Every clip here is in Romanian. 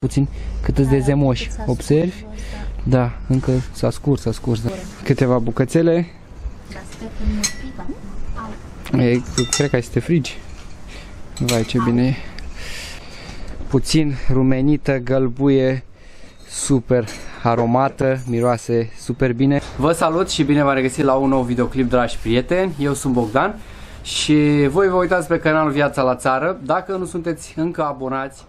puțin cât îți de zemoși. Observi? Da, încă s-a scurs, da. Câteva bucățele. E, cred că ai să te frigi. Vai, ce bine e. Puțin rumenită, gălbuie, super aromată, miroase super bine. Vă salut și bine v-am regăsit la un nou videoclip, dragi prieteni. Eu sunt Bogdan și voi vă uitați pe canalul Viața la Țară. Dacă nu sunteți încă abonați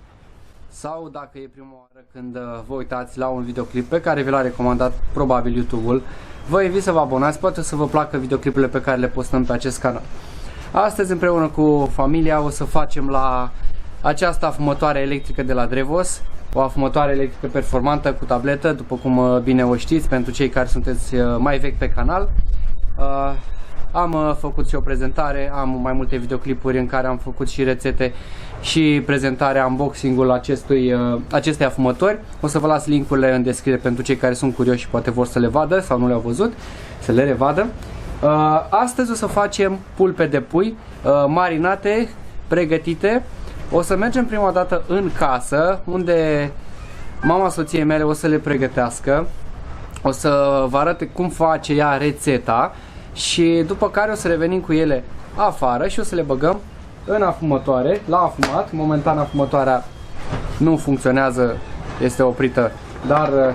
sau dacă e prima oară când vă uitați la un videoclip pe care vi l-a recomandat probabil YouTube-ul, vă invit să vă abonați, poate să vă placă videoclipurile pe care le postăm pe acest canal. Astăzi împreună cu familia o să facem la această afumătoare electrică de la Drevos, o afumătoare electrică performantă cu tabletă, după cum bine o știți pentru cei care sunteți mai vechi pe canal. Am făcut și o prezentare, am mai multe videoclipuri în care am făcut și rețete și prezentarea, unboxing-ul acestei afumători. O să vă las link-urile în descriere pentru cei care sunt curioși și poate vor să le vadă sau nu le-au văzut, să le revadă. Astăzi o să facem pulpe de pui marinate, pregătite. O să mergem prima dată în casă, unde mama soției mele o să le pregătească. O să vă arăt cum face ea rețeta și după care o să revenim cu ele afară și o să le băgăm în afumătoare, la afumat. Momentan afumătoarea nu funcționează, este oprită, dar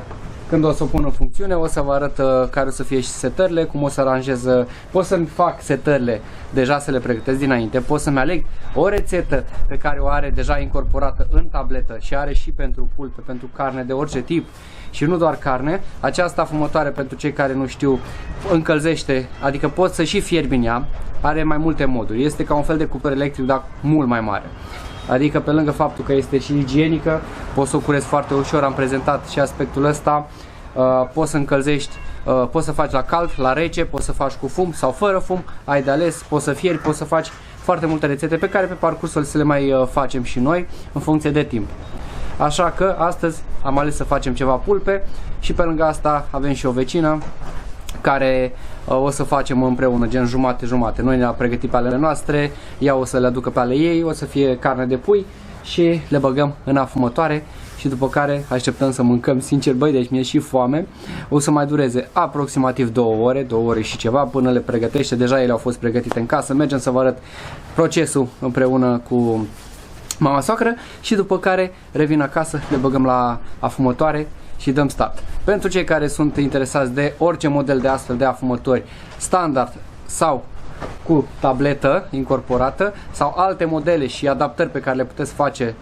când o să o pun în funcțiune o să vă arăt care o să fie și setările, cum o să aranjez. Pot să-mi fac setările deja, să le pregătesc dinainte, pot să-mi aleg o rețetă pe care o are deja incorporată în tabletă și are și pentru pulpe, pentru carne de orice tip și nu doar carne. Această afumătoare, pentru cei care nu știu, încălzește, adică poți să și fierbi în ea, are mai multe moduri, este ca un fel de cuptor electric, dar mult mai mare. Adică pe lângă faptul că este și igienică, poți să o curezi foarte ușor, am prezentat și aspectul ăsta. Poți să încălzești, poți să faci la cald, la rece, poți să faci cu fum sau fără fum, ai de ales, poți să fierbi, poți să faci foarte multe rețete pe care pe parcursul să le mai facem și noi în funcție de timp. Așa că astăzi am ales să facem ceva pulpe și pe lângă asta avem și o vecină care o să facem împreună, gen jumate-jumate. Noi ne-am pregătit pe ale noastre, ea o să le aducă pe ale ei, o să fie carne de pui și le băgăm în afumătoare și după care așteptăm să mâncăm. Sincer, băi, deci mi-e și foame. O să mai dureze aproximativ 2 ore și ceva până le pregătește. Deja ele au fost pregătite în casă. Mergem să vă arăt procesul împreună cu mama soacră și după care revin acasă, le băgăm la afumătoare și dăm start. Pentru cei care sunt interesați de orice model de astfel de afumători standard sau cu tabletă incorporată sau alte modele și adaptări pe care le puteți face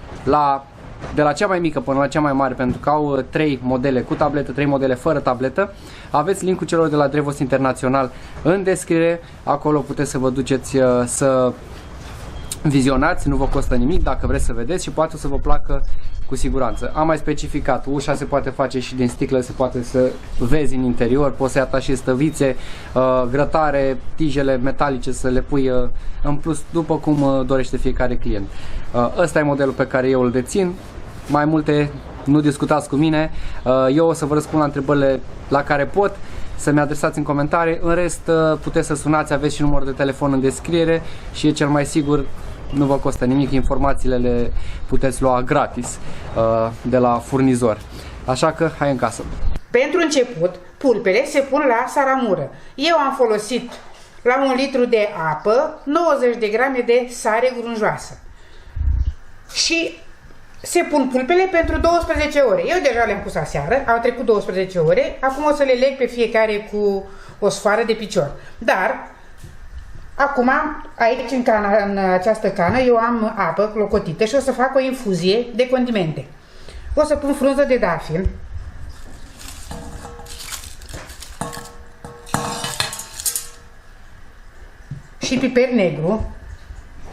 de la cea mai mică până la cea mai mare, pentru că au 3 modele cu tabletă, 3 modele fără tabletă, aveți linkul celor de la Drevos Internațional în descriere. Acolo puteți să vă duceți să vizionați, nu vă costă nimic dacă vreți să vedeți și poate să vă placă cu siguranță. Am mai specificat, ușa se poate face și din sticlă, se poate să vezi în interior, poți să-i atașezi stăvițe, grătare, tijele metalice să le pui în plus după cum dorește fiecare client. Ăsta e modelul pe care eu îl dețin, mai multe nu discutați cu mine, eu o să vă răspund la întrebările la care pot, să-mi adresați în comentarii, în rest puteți să sunați, aveți și numărul de telefon în descriere și e cel mai sigur, nu vă costă nimic, informațiile le puteți lua gratis de la furnizor. Așa că hai în casă. Pentru început, pulpele se pun la saramură. Eu am folosit la 1 litru de apă 90 de grame de sare grunjoasă. Și se pun pulpele pentru 12 ore. Eu deja le-am pus aseară, au trecut 12 ore, acum o să le leg pe fiecare cu o sfoară de picior. Dar acum, aici în această cană, eu am apă clocotită și o să fac o infuzie de condimente. O să pun frunză de dafin, și piper negru,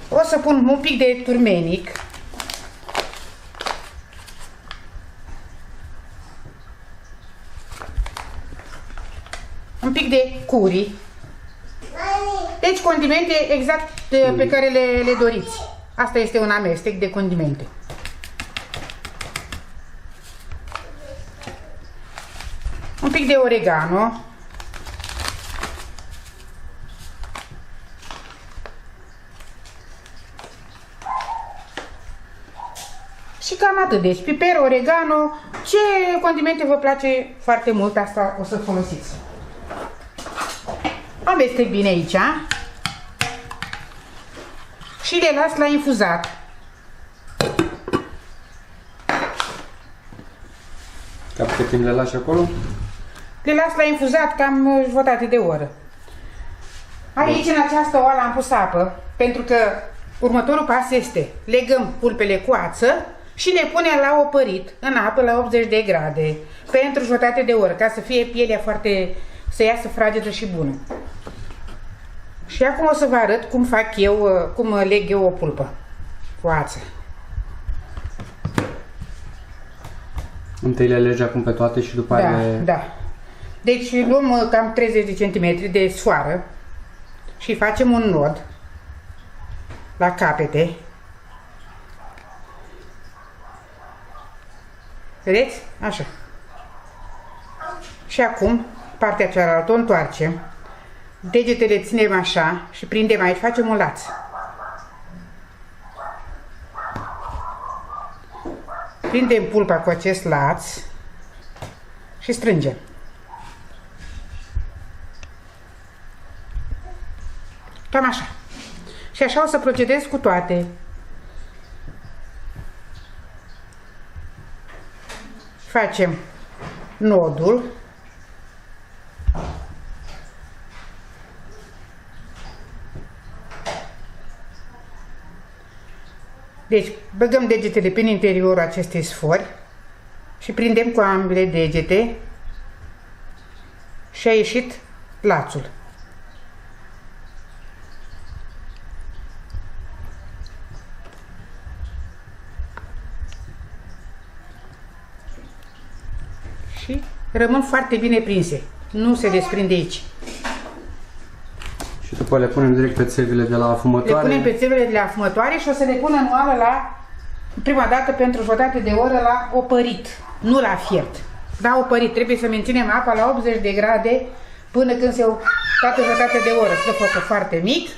o să pun un pic de turmenic, un pic de curry. Deci condimente exact pe care le doriți. Asta este un amestec de condimente. Un pic de oregano. Și Și cam atât. Deci piper, oregano, ce condimente vă place foarte mult, asta o să folosiți. Amestec bine aici și le las la infuzat. Cam cât timp le lași acolo? Le las la infuzat cam jumătate de oră. Aici, în această oală, am pus apă, pentru că următorul pas este: legăm pulpele cu ață și le punem la opărit în apă la 80 de grade pentru jumătate de oră, ca să fie pielea foarte, să iasă fragedă și bună. Și acum o să vă arăt cum fac eu, cum leg eu o pulpă cu ață. Întâi le legi acum pe toate și după aia le... Da. Deci luăm cam 30 de centimetri de sfoară și facem un nod la capete. Vedeți? Așa. Și acum, partea cealaltă o întoarcem. Degetele ținem așa și prindem aici, facem un laț. Prindem pulpa cu acest laț și strângem. Cam așa. Și așa o să procedez cu toate. Facem nodul. Deci, băgăm degetele prin interiorul acestei sfori și prindem cu ambele degete și a ieșit lațul. Și rămân foarte bine prinse. Nu se desprinde aici. Și după le punem direct pe țevile de la afumătoare. Le punem pe țevile de la afumătoare și o să le pun în oală la, prima dată pentru jumătate de oră, la opărit, nu la fiert. La opărit. Trebuie să menținem apa la 80 de grade până când se toată jumătate de oră. Stă focul foarte mic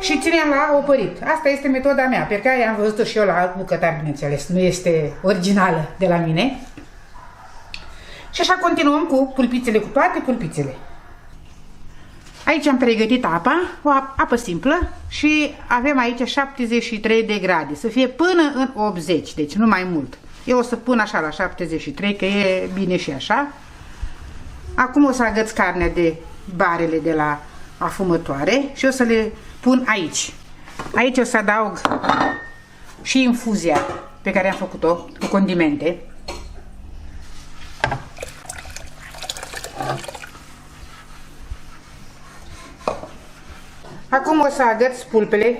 și ținem la opărit. Asta este metoda mea, pe care am văzut-o și eu la alt bucătar, bineînțeles. Nu este originală de la mine. Și așa continuăm cu pulpițele, cu toate pulpițele. Aici am pregătit apa, o apă simplă și avem aici 73 de grade, să fie până în 80, deci nu mai mult. Eu o să pun așa la 73, că e bine și așa. Acum o să agăț carnea de barele de la afumătoare și o să le pun aici. Aici o să adaug și infuzia pe care am făcut-o cu condimente. Acum o să agăț pulpele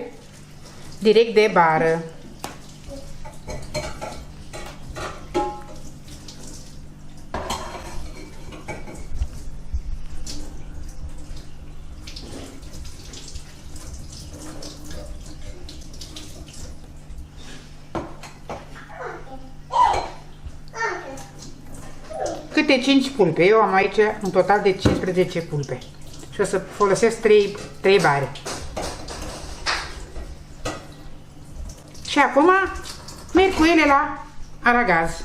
direct de bară. Câte 5 pulpe. Eu am aici un total de 15 pulpe. Și o să folosesc 3 bare. Și acum merg cu ele la aragaz.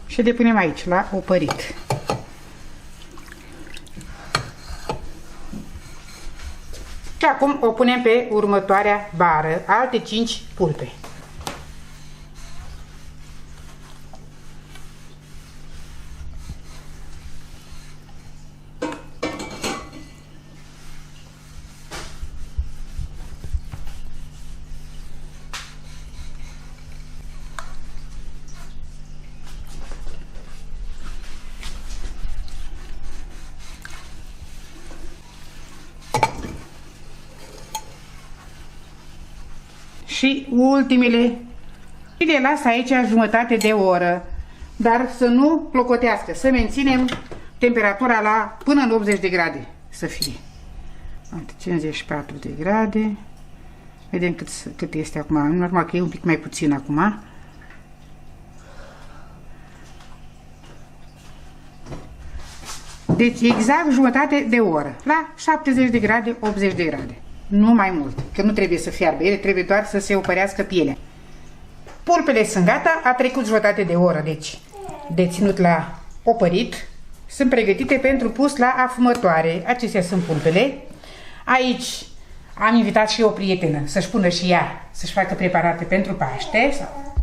Și le punem aici, la opărit. Și acum o punem pe următoarea bară, alte 5 pulpe. Și ultimele și le las aici jumătate de oră, dar să nu clocotească, să menținem temperatura la până în 80 de grade să fie. 54 de grade. Vedem cât este acum. Normal că e un pic mai puțin acum. Deci exact jumătate de oră, la 70 de grade, 80 de grade. nu mai mult, că nu trebuie să fiarbă, ele trebuie doar să se opărească pielea. Pulpele sunt gata, a trecut jumătate de oră, deci de ținut la opărit, sunt pregătite pentru pus la afumătoare. Acestea sunt pulpele. Aici am invitat și o prietenă să-și pună și ea, să-și facă preparate pentru Paște, sau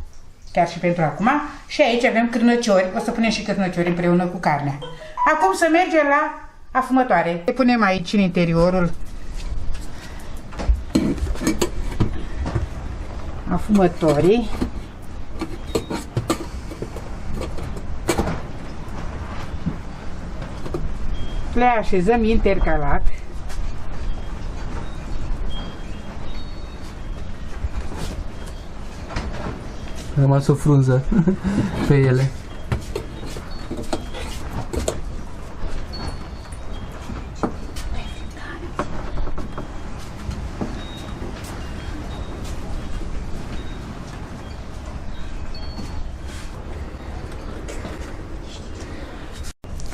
chiar și pentru acum. Și aici avem cârnăciori, o să punem și cârnăciori împreună cu carnea. Acum să mergem la afumătoare. Le punem aici în interiorul afumătorii. Le așezăm intercalat. A rămas o frunză pe ele.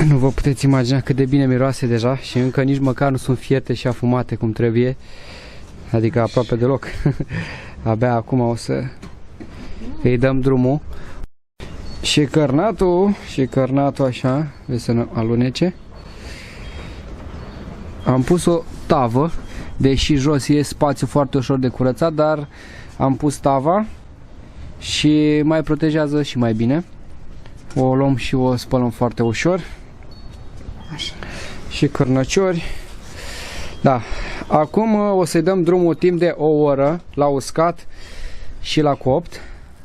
Nu vă puteți imagina cât de bine miroase deja și încă nici măcar nu sunt fierte și afumate cum trebuie. Adică aproape deloc. Abia acum o să îi dăm drumul. Și cărnatul așa, vezi să nu alunece. Am pus o tavă, deși jos e spațiu foarte ușor de curățat, dar am pus tava și mai protejează și mai bine. O luăm și o spălăm foarte ușor. Așa. Și cârnăciori. Da. Acum o să-i dăm drumul timp de o oră la uscat și la copt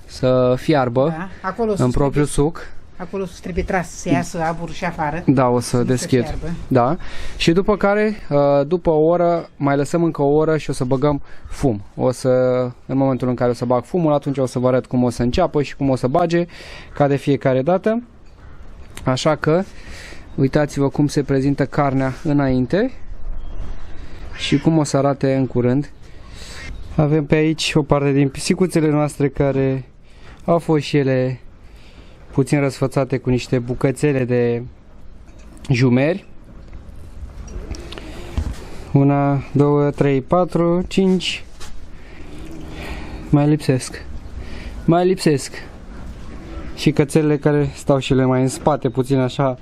să fiarbă, da. Acolo în propriul suc. Acolo trebuie tras să iasă aburul și afară. Da, o să deschid. Da. Și după care, după o oră, mai lăsăm încă o oră și o să băgăm fum. În momentul în care o să bag fumul, atunci o să vă arăt cum o să înceapă și cum o să bage, ca de fiecare dată. Așa că uitați-vă cum se prezintă carnea înainte și cum o să arate în curând. Avem pe aici o parte din pisicuțele noastre care au fost și ele puțin răsfățate cu niște bucățele de jumeri. 1, 2, 3, 4, 5. Mai lipsesc. Și cățelele care stau și ele mai în spate, puțin așa,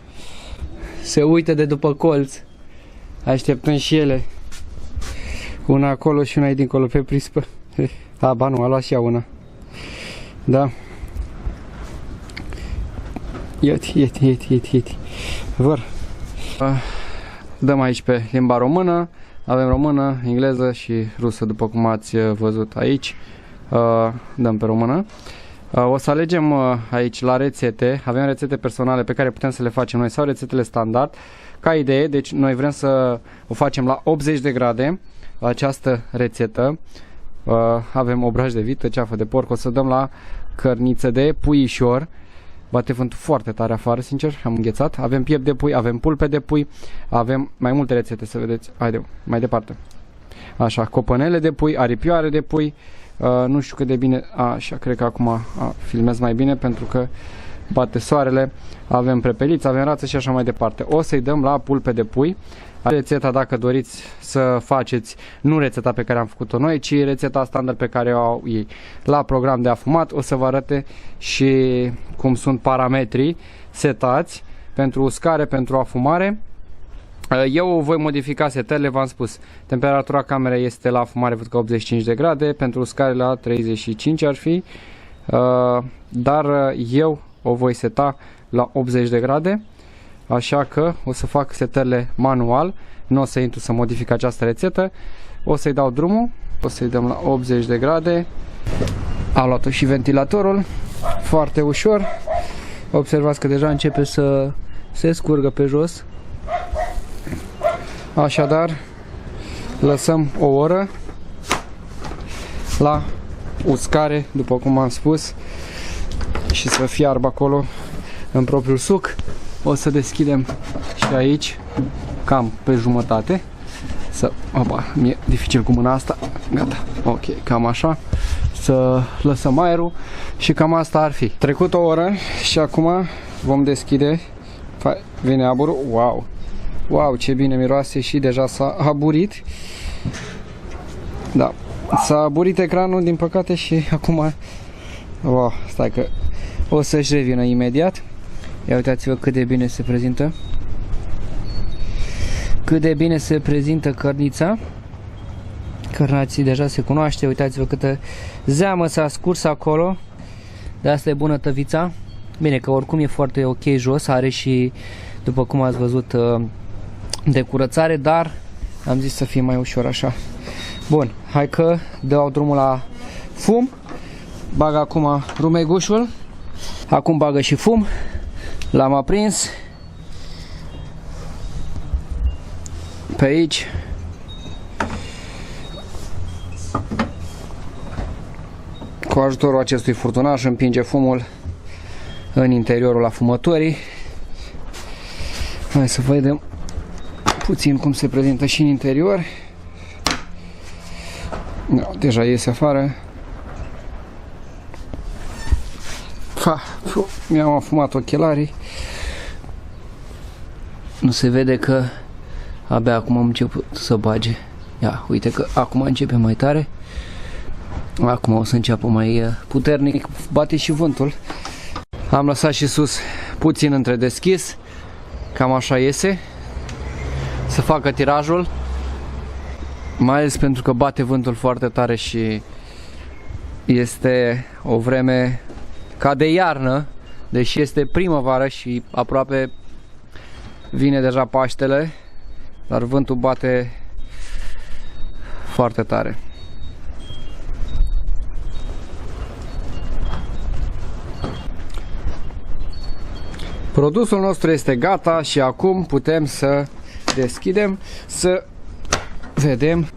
se uită de după colț. Așteptăm și ele. Una acolo și una e dincolo pe prispă. Ba nu, a luat și ea una. Da. Ieti. Vor. Dăm aici pe limba română. Avem română, engleză și rusă, după cum ați văzut aici. Dăm pe română. O să alegem aici la rețete. Avem rețete personale pe care putem să le facem noi sau rețetele standard. Ca idee, deci noi vrem să o facem la 80 de grade această rețetă. Avem obraj de vită, ceafă de porc. O să dăm la cărniță de puișor. Bate vântul foarte tare afară, sincer, am înghețat. Avem piept de pui, avem pulpe de pui, avem mai multe rețete, să vedeți. Haide, mai departe. Așa, copănele de pui, aripioare de pui. Nu știu cât de bine, așa, cred că acum filmez mai bine pentru că bate soarele. Avem prepeliți, avem rață și așa mai departe. O să-i dăm la pulpe de pui. Rețeta, dacă doriți să faceți, nu rețeta pe care am făcut-o noi, ci rețeta standard pe care o au ei. La program de afumat o să vă arate și cum sunt parametrii setați pentru uscare, pentru afumare. Eu voi modifica setările, v-am spus. Temperatura camerei este la afumare, văd că 85 de grade, pentru uscare la 35 ar fi, dar eu o voi seta la 80 de grade. Așa că o să fac setările manual, nu o să intru să modific această rețetă. O să-i dau drumul, o să-i dăm la 80 de grade. Am luat-o și ventilatorul, foarte ușor. Observați că deja începe să se scurgă pe jos. Așadar, lăsăm o oră la uscare, după cum am spus, și să fiarbă acolo în propriul suc. O să deschidem și aici, cam pe jumătate. Opa, mi-e dificil cu mâna asta. Gata, ok, cam așa. Să lăsăm aerul și cam asta ar fi. Trecut o oră și acum vom deschide. Vine aburul. Wow, ce bine miroase și deja s-a aburit. Da, s-a aburit ecranul din păcate și acum, wow, stai că o să-și revină imediat. Ia uitați-vă cât de bine se prezintă. Cât de bine se prezintă cărnița. Cărnații deja se cunoaște, uitați-vă câtă zeamă s-a scurs acolo. De asta e bună tăvița. Bine că oricum e foarte ok jos, are și, după cum ați văzut, de curățare, dar am zis să fie mai ușor așa. Bun, hai că dau drumul la fum. Bag acum rumegușul. Acum bagă și fum. L-am aprins. Pe aici. Cu ajutorul acestui furtunaș împinge fumul în interiorul afumătorii. Hai să vedem puțin cum se prezintă și în interior. Da, deja iese afară. Mi-am afumat ochelarii. Nu se vede că abia acum am început să bage. Ia, uite că acum începe mai tare. Acum o să înceapă mai puternic. Bate și vântul. Am lăsat și sus puțin întredeschis. Cam așa iese. Să facă tirajul. Mai ales pentru că bate vântul foarte tare și este o vreme ca de iarnă, deși este primăvară și aproape vine deja Paștele, dar vântul bate foarte tare. Produsul nostru este gata și acum putem să deschidem, să vedem.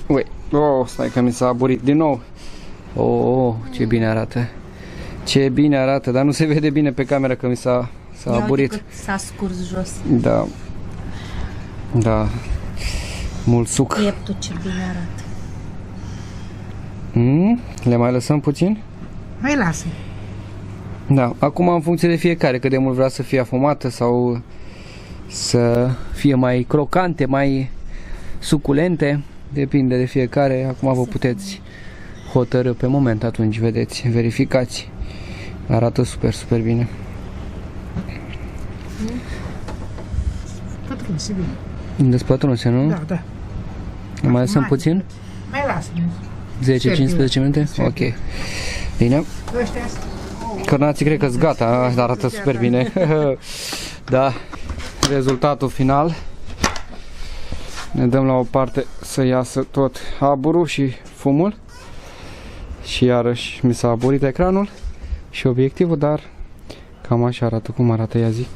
Ui, oh, stai că mi s-a aburit din nou. Oh, ce bine arată. Ce bine arată, dar nu se vede bine pe cameră că mi s-a aburit. S-a scurs jos. Da. Da. Mult suc. Pieptul ce bine arată. Le mai lăsăm puțin? Mai lasă. Da, acum în funcție de fiecare, cât de mult vrea să fie afumată sau să fie mai crocante, mai suculente, depinde de fiecare. Acum vă puteți hotărâ pe moment, atunci vedeți, verificați. Arată super, super bine. Pătrunse bine. Despătrunse, nu? Da, da. Mai lăsăm puțin? Mai lasă. 10-15 minute? Ok. Bine. Ăștia Cărnații cred că-s gata, arată super bine. Da, rezultatul final. Ne dăm la o parte să iasă tot aburul și fumul. Și iarăși mi s-a aburit ecranul și obiectivul, dar cam așa arată. Cum arată, ia zi?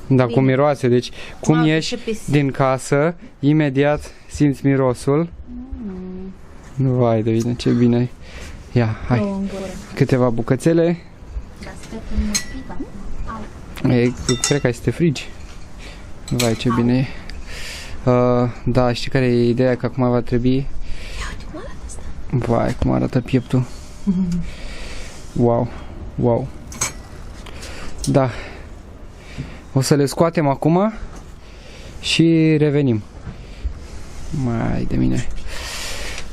Da, cum miroase, deci cum ieși din casă, imediat simți mirosul. Vai de bine, ce bine. Ia, hai. Câteva bucățele. Cred că ai să te frigi. Vai, ce bine e. Da, știi care e ideea? Că acum va trebui. Vai, cum arată pieptul. Wow, wow. Da. O să le scoatem acum și revenim. Mai de mine.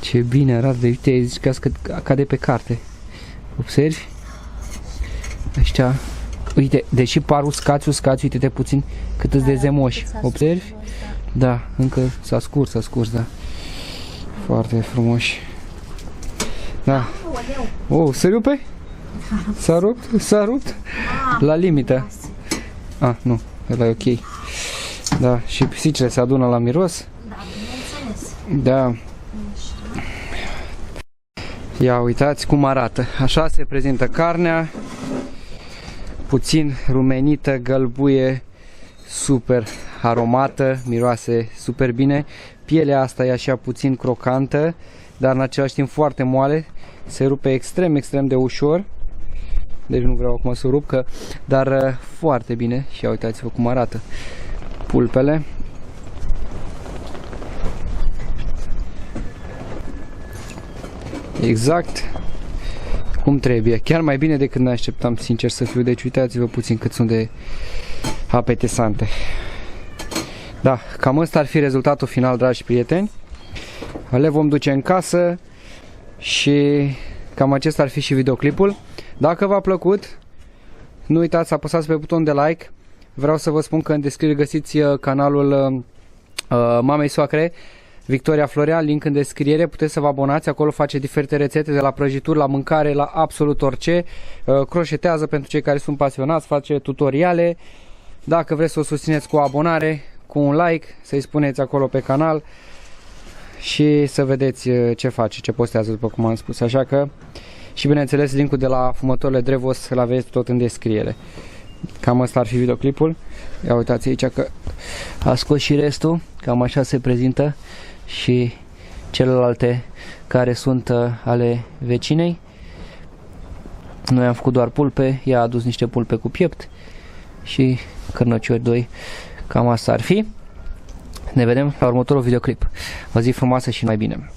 Ce bine arată, de uite, zici că cade pe carte. Observi? Ăștia, uite, deși parul scați, uite-te puțin cât îți de zemoși. Observi? Da, încă s-a scurs, da. Foarte frumoși. Da. Oh, se rupe? S-a rupt? S-a rupt? La limită. Ah, nu, ăla e ok. Da, și pisicile se adună la miros. Da, bineînțeles. Da. Ia uitați cum arată. Așa se prezintă carnea. Puțin rumenită, gălbuie, super aromată, miroase super bine. Pielea asta e așa puțin crocantă, dar în același timp foarte moale. Se rupe extrem, extrem de ușor. Deci nu vreau acum să rup, dar foarte bine. Și uitați-vă cum arată pulpele. Exact cum trebuie. Chiar mai bine decât ne așteptam, sincer să fiu. Deci uitați-vă puțin cât sunt de apetesante. Da, cam ăsta ar fi rezultatul final, dragi prieteni. le vom duce în casă și cam acesta ar fi și videoclipul. Dacă v-a plăcut, nu uitați să apăsați pe butonul de like. Vreau să vă spun că în descriere găsiți canalul mamei soacre, Victoria Florea, link în descriere, puteți să vă abonați, acolo face diferite rețete de la prăjituri, la mâncare, la absolut orice, croșetează pentru cei care sunt pasionați, face tutoriale. Dacă vreți să o susțineți cu o abonare, cu un like, să-i spuneți acolo pe canal și să vedeți ce face, ce postează, după cum am spus. Așa că, și bineînțeles, linkul de la fumătorile Drevos îl aveți tot în descriere. Cam asta ar fi videoclipul. Ia uitați aici că a scos și restul, cam așa se prezintă și celelalte care sunt ale vecinei. Noi am făcut doar pulpe, ea a adus niște pulpe cu piept și cârnăciori 2. Cam asta ar fi. Ne vedem la următorul videoclip. O zi frumoasă și mai bine!